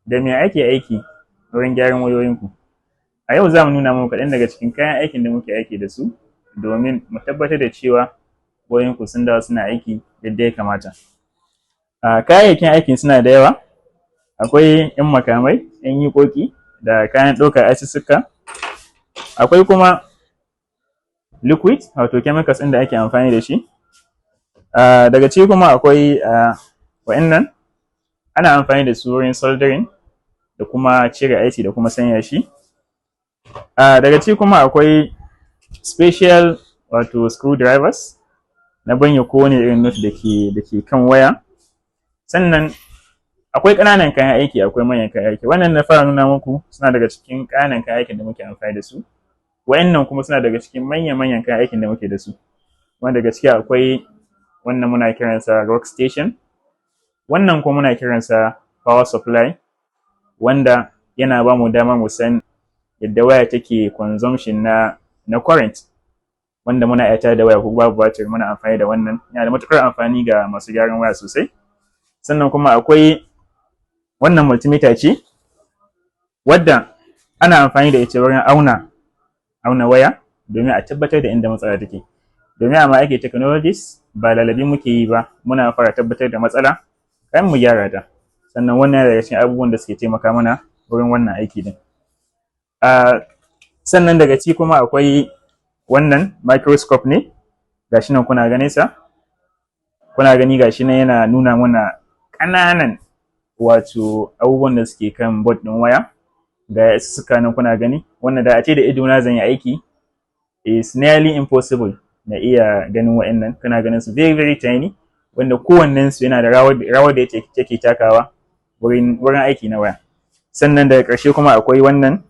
da me ake aiki wurin gyaran wayoyinku. A yau za mu nuna muku kaɗan daga cikin kayan aikin da muke aiki da su domin mu tabbatar da cewa wayoyinku sun dawo suna aiki yadda ya kamata. Kayayyakin aikin suna da yawa, akwai 'yan makamai, 'yan yuƙoƙi da kayan ɗaukar asussuka, akwai kuma liquid wato chemicals ɗin da ake amfani da shi. Daga ciki kuma akwai wa'innan ana amfani da su wurin soldering da kuma cire IC da kuma sanya shi. Daga ciki kuma akwai special wato screwdrivers na banya kowane irin nut da ke kan waya. Sannan akwai ƙananan kayan aiki, akwai manyan kayan aiki. Wannan na fara nuna muku suna daga cikin ƙananan kayan aikin da muke amfani da su. Wa'innan kuma suna daga cikin manyan kayan aikin da muke da su. Wanda daga ciki akwai wannan muna kiransa workstation, wannan kuma muna kiransa power supply, wanda yana ba mu dama mu san yadda waya take consumption na current, wanda muna iya tada da waya ko babu batir muna amfani da wannan. Yana da matuƙar amfani ga masu gyaran waya sosai. Sannan kuma akwai wannan multimeter ce wadda ana amfani da ita wurin auna waya domin a tabbatar da inda matsala take. Domin a ma'aikatar technologies ba lalabi muke yi ba, muna fara tabbatar da matsala kan mu gyara ta. Sannan wannan yana daga cikin abubuwan da suke taimaka mana wurin wannan aiki din. Sannan daga ciki kuma akwai wannan microscope ne, gashi nan kuna ganin sa, kuna gani gashi nan yana nuna mana ƙananan wato abubuwan da suke kan board ɗin waya. Ga suka nan kuna gani, wannan da a ce da ido na zan yi aiki is nearly impossible na iya ganin wa'annan. Kana ganin su very tiny, wanda kowannen su yana da rawar da yake takawa wurin aiki na waya. Sannan daga ƙarshe kuma akwai wannan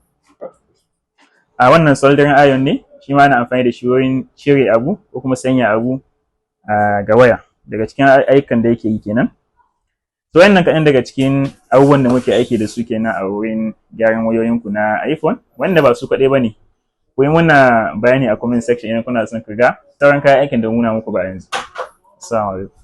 soldering iron ne, shi ma ana amfani da shi wurin cire abu ko kuma sanya abu ga waya. Daga cikin ayyukan da yake yi kenan. So wannan kaɗan daga cikin abubuwan da muke aiki da su kenan a wurin gyaran wayoyinku na iPhone, wanda ba su kaɗai ba ne. Ku yi muna bayani a comment section idan kuna son ku ga sauran kayan aikin da muna muku ba yanzu. Assalamu alaikum.